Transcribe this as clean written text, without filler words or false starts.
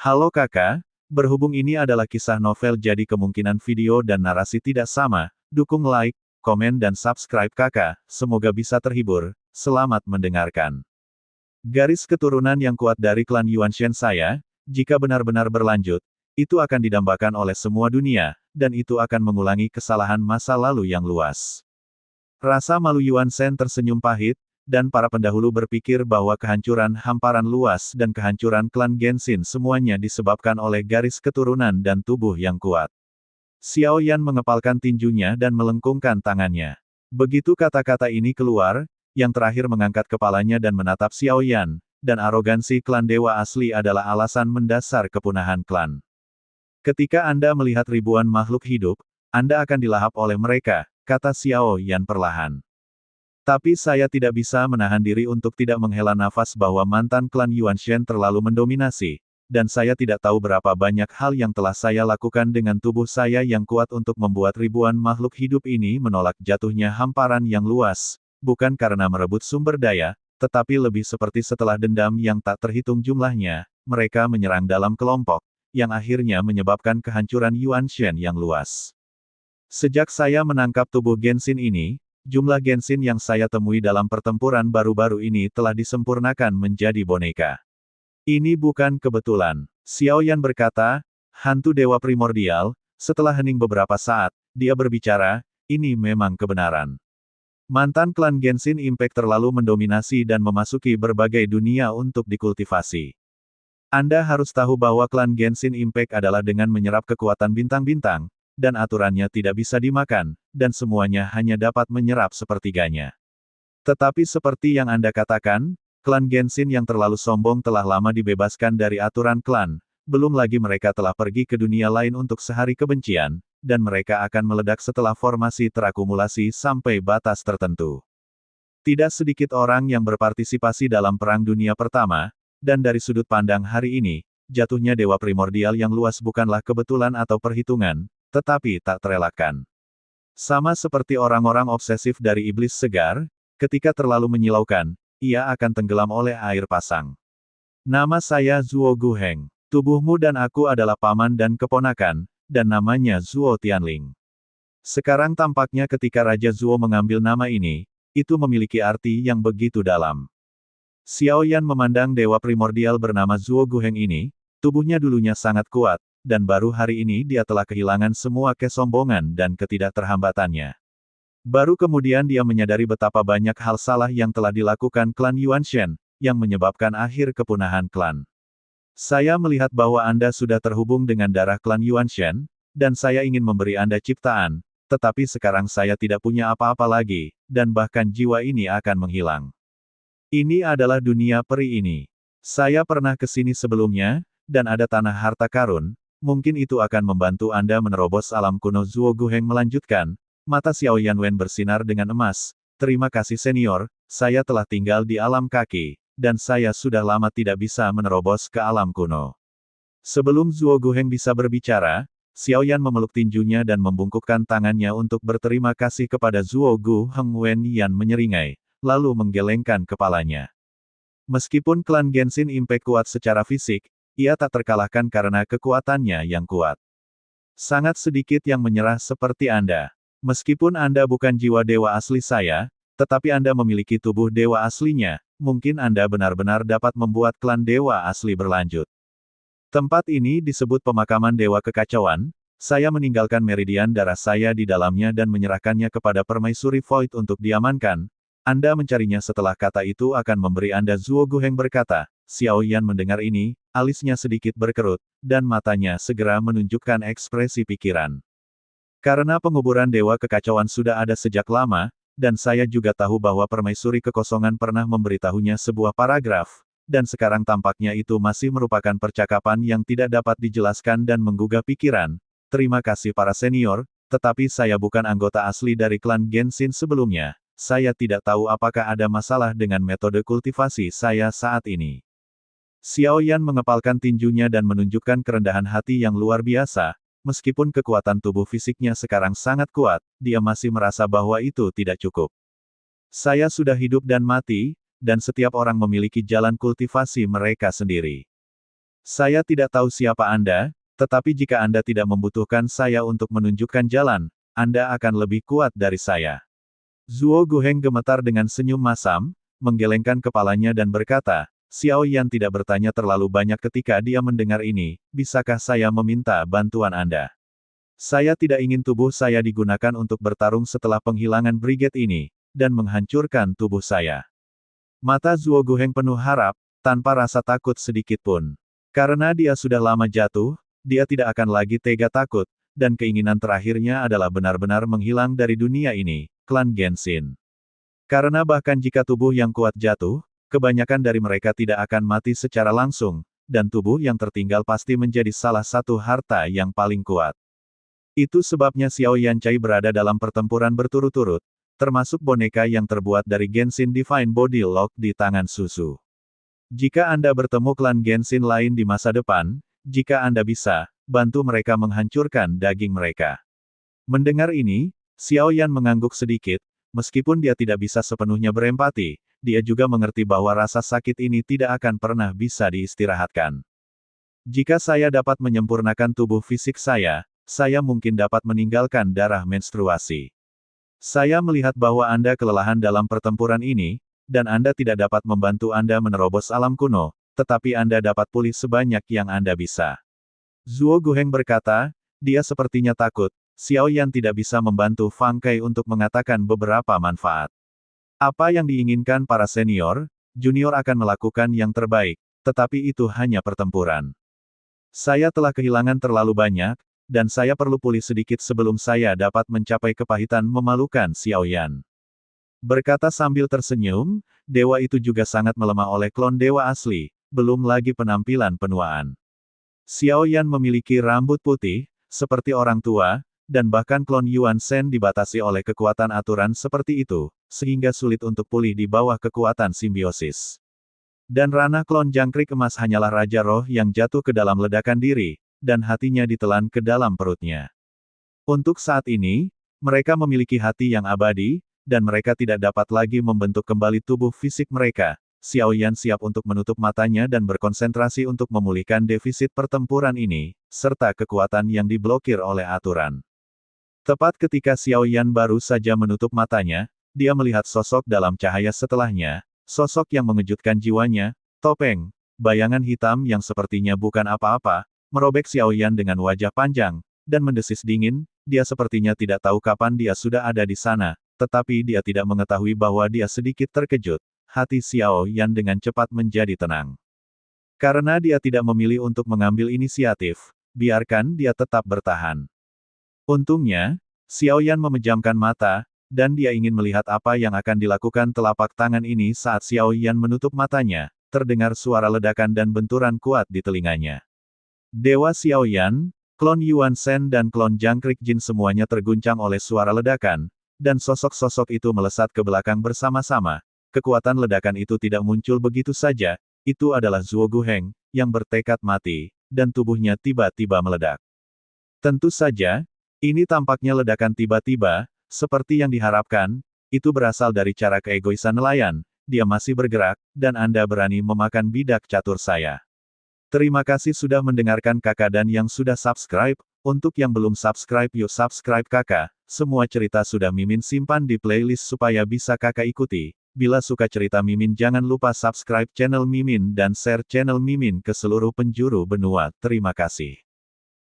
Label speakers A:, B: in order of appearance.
A: Halo kakak, berhubung ini adalah kisah novel jadi kemungkinan video dan narasi tidak sama, dukung like, komen dan subscribe kakak, semoga bisa terhibur, selamat mendengarkan. Garis keturunan yang kuat dari klan Yuanshen saya, jika benar-benar berlanjut, itu akan didambakan oleh semua dunia, dan itu akan mengulangi kesalahan masa lalu yang luas. Rasa malu Yuanshen tersenyum pahit, dan para pendahulu berpikir bahwa kehancuran hamparan luas dan kehancuran klan Genshin semuanya disebabkan oleh garis keturunan dan tubuh yang kuat. Xiao Yan mengepalkan tinjunya dan melengkungkan tangannya. Begitu kata-kata ini keluar, yang terakhir mengangkat kepalanya dan menatap Xiao Yan, dan arogansi klan dewa asli adalah alasan mendasar kepunahan klan. Ketika Anda melihat ribuan makhluk hidup, Anda akan dilahap oleh mereka, kata Xiao Yan perlahan. Tapi saya tidak bisa menahan diri untuk tidak menghela nafas bahwa mantan klan Yuanshen terlalu mendominasi, dan saya tidak tahu berapa banyak hal yang telah saya lakukan dengan tubuh saya yang kuat untuk membuat ribuan makhluk hidup ini menolak jatuhnya hamparan yang luas, bukan karena merebut sumber daya, tetapi lebih seperti setelah dendam yang tak terhitung jumlahnya, mereka menyerang dalam kelompok, yang akhirnya menyebabkan kehancuran Yuanshen yang luas. Sejak saya menangkap tubuh Genshin ini, jumlah Genshin yang saya temui dalam pertempuran baru-baru ini telah disempurnakan menjadi boneka. Ini bukan kebetulan. Xiao Yan berkata, hantu dewa primordial, setelah hening beberapa saat, dia berbicara, ini memang kebenaran. Mantan klan Genshin Impact terlalu mendominasi dan memasuki berbagai dunia untuk dikultivasi. Anda harus tahu bahwa klan Genshin Impact adalah dengan menyerap kekuatan bintang-bintang, dan aturannya tidak bisa dimakan, dan semuanya hanya dapat menyerap sepertiganya. Tetapi seperti yang Anda katakan, klan Genshin yang terlalu sombong telah lama dibebaskan dari aturan klan, belum lagi mereka telah pergi ke dunia lain untuk sehari kebencian, dan mereka akan meledak setelah formasi terakumulasi sampai batas tertentu. Tidak sedikit orang yang berpartisipasi dalam Perang Dunia Pertama, dan dari sudut pandang hari ini, jatuhnya dewa primordial yang luas bukanlah kebetulan atau perhitungan, tetapi tak terelakkan. Sama seperti orang-orang obsesif dari iblis segar, ketika terlalu menyilaukan, ia akan tenggelam oleh air pasang. Nama saya Zuo Guheng. Tubuhmu dan aku adalah paman dan keponakan, dan namanya Zuo Tianling. Sekarang tampaknya ketika Raja Zuo mengambil nama ini, itu memiliki arti yang begitu dalam. Xiao Yan memandang dewa primordial bernama Zuo Guheng ini, tubuhnya dulunya sangat kuat, dan baru hari ini dia telah kehilangan semua kesombongan dan ketidakterhambatannya. Baru kemudian dia menyadari betapa banyak hal salah yang telah dilakukan klan Yuanshen, yang menyebabkan akhir kepunahan klan. Saya melihat bahwa Anda sudah terhubung dengan darah klan Yuanshen, dan saya ingin memberi Anda ciptaan, tetapi sekarang saya tidak punya apa-apa lagi, dan bahkan jiwa ini akan menghilang. Ini adalah dunia peri ini. Saya pernah ke sini sebelumnya, dan ada tanah harta karun, mungkin itu akan membantu Anda menerobos alam kuno. Zuo Guheng melanjutkan, mata Xiao Yanwen bersinar dengan emas. Terima kasih senior, saya telah tinggal di alam kaki, dan saya sudah lama tidak bisa menerobos ke alam kuno. Sebelum Zuo Guheng bisa berbicara, Xiao Yan memeluk tinjunya dan membungkukkan tangannya untuk berterima kasih kepada Zuo Guheng. Wen Yan menyeringai, lalu menggelengkan kepalanya. Meskipun klan Genshin Impact kuat secara fisik, ia tak terkalahkan karena kekuatannya yang kuat. Sangat sedikit yang menyerah seperti Anda. Meskipun Anda bukan jiwa dewa asli saya, tetapi Anda memiliki tubuh dewa aslinya, mungkin Anda benar-benar dapat membuat klan dewa asli berlanjut. Tempat ini disebut pemakaman dewa kekacauan, saya meninggalkan meridian darah saya di dalamnya dan menyerahkannya kepada permaisuri Void untuk diamankan. Anda mencarinya setelah kata itu akan memberi Anda. Zuo Guheng berkata. Xiao Yan mendengar ini, alisnya sedikit berkerut, dan matanya segera menunjukkan ekspresi pikiran. Karena penguburan dewa kekacauan sudah ada sejak lama, dan saya juga tahu bahwa permaisuri kekosongan pernah memberitahunya sebuah paragraf, dan sekarang tampaknya itu masih merupakan percakapan yang tidak dapat dijelaskan dan menggugah pikiran. Terima kasih para senior, tetapi saya bukan anggota asli dari klan Genshin sebelumnya. Saya tidak tahu apakah ada masalah dengan metode kultivasi saya saat ini. Xiao Yan mengepalkan tinjunya dan menunjukkan kerendahan hati yang luar biasa, meskipun kekuatan tubuh fisiknya sekarang sangat kuat, dia masih merasa bahwa itu tidak cukup. Saya sudah hidup dan mati, dan setiap orang memiliki jalan kultivasi mereka sendiri. Saya tidak tahu siapa Anda, tetapi jika Anda tidak membutuhkan saya untuk menunjukkan jalan, Anda akan lebih kuat dari saya. Zuo Guheng gemetar dengan senyum masam, menggelengkan kepalanya dan berkata, Xiao Yan tidak bertanya terlalu banyak ketika dia mendengar ini, bisakah saya meminta bantuan Anda? Saya tidak ingin tubuh saya digunakan untuk bertarung setelah penghilangan brigade ini, dan menghancurkan tubuh saya. Mata Zuo Guheng penuh harap, tanpa rasa takut sedikit pun. Karena dia sudah lama jatuh, dia tidak akan lagi tega takut, dan keinginan terakhirnya adalah benar-benar menghilang dari dunia ini, klan Genshin. Karena bahkan jika tubuh yang kuat jatuh, kebanyakan dari mereka tidak akan mati secara langsung, dan tubuh yang tertinggal pasti menjadi salah satu harta yang paling kuat. Itu sebabnya Xiao Yancai berada dalam pertempuran berturut-turut, termasuk boneka yang terbuat dari Genshin Divine Body Lock di tangan Susu. Jika Anda bertemu klan Genshin lain di masa depan, jika Anda bisa, bantu mereka menghancurkan daging mereka. Mendengar ini, Xiao Yan mengangguk sedikit, meskipun dia tidak bisa sepenuhnya berempati, dia juga mengerti bahwa rasa sakit ini tidak akan pernah bisa diistirahatkan. Jika saya dapat menyempurnakan tubuh fisik saya mungkin dapat meninggalkan darah menstruasi. Saya melihat bahwa Anda kelelahan dalam pertempuran ini, dan Anda tidak dapat membantu Anda menerobos alam kuno, tetapi Anda dapat pulih sebanyak yang Anda bisa. Zuo Guheng berkata, dia sepertinya takut, Xiao Yan tidak bisa membantu Fang Kai untuk mengatakan beberapa manfaat. Apa yang diinginkan para senior, junior akan melakukan yang terbaik, tetapi itu hanya pertempuran. Saya telah kehilangan terlalu banyak, dan saya perlu pulih sedikit sebelum saya dapat mencapai kepahitan memalukan Xiao Yan. Berkata sambil tersenyum, dewa itu juga sangat melemah oleh klon dewa asli, belum lagi penampilan penuaan. Xiao Yan memiliki rambut putih, seperti orang tua, dan bahkan klon Yuan Shen dibatasi oleh kekuatan aturan seperti itu, sehingga sulit untuk pulih di bawah kekuatan simbiosis. Dan ranah klon jangkrik emas hanyalah Raja Roh yang jatuh ke dalam ledakan diri, dan hatinya ditelan ke dalam perutnya. Untuk saat ini, mereka memiliki hati yang abadi, dan mereka tidak dapat lagi membentuk kembali tubuh fisik mereka. Xiao Yan siap untuk menutup matanya dan berkonsentrasi untuk memulihkan defisit pertempuran ini, serta kekuatan yang diblokir oleh aturan. Tepat ketika Xiao Yan baru saja menutup matanya, dia melihat sosok dalam cahaya setelahnya, sosok yang mengejutkan jiwanya, topeng, bayangan hitam yang sepertinya bukan apa-apa, merobek Xiao Yan dengan wajah panjang, dan mendesis dingin, dia sepertinya tidak tahu kapan dia sudah ada di sana, tetapi dia tidak mengetahui bahwa dia sedikit terkejut. Hati Xiao Yan dengan cepat menjadi tenang. Karena dia tidak memilih untuk mengambil inisiatif, biarkan dia tetap bertahan. Untungnya, Xiao Yan memejamkan mata, dan dia ingin melihat apa yang akan dilakukan telapak tangan ini saat Xiao Yan menutup matanya, terdengar suara ledakan dan benturan kuat di telinganya. Dewa Xiao Yan, klon Yuan Shen dan klon Jangkrik Jin semuanya terguncang oleh suara ledakan, dan sosok-sosok itu melesat ke belakang bersama-sama. Kekuatan ledakan itu tidak muncul begitu saja, itu adalah Zuo Guheng, yang bertekad mati, dan tubuhnya tiba-tiba meledak. Tentu saja, ini tampaknya ledakan tiba-tiba, seperti yang diharapkan, itu berasal dari cara keegoisan nelayan, dia masih bergerak, dan Anda berani memakan bidak catur saya. Terima kasih sudah mendengarkan kakak dan yang sudah subscribe, untuk yang belum subscribe yuk subscribe kakak, semua cerita sudah Mimin simpan di playlist supaya bisa kakak ikuti. Bila suka cerita Mimin jangan lupa subscribe channel Mimin dan share channel Mimin ke seluruh penjuru benua. Terima kasih.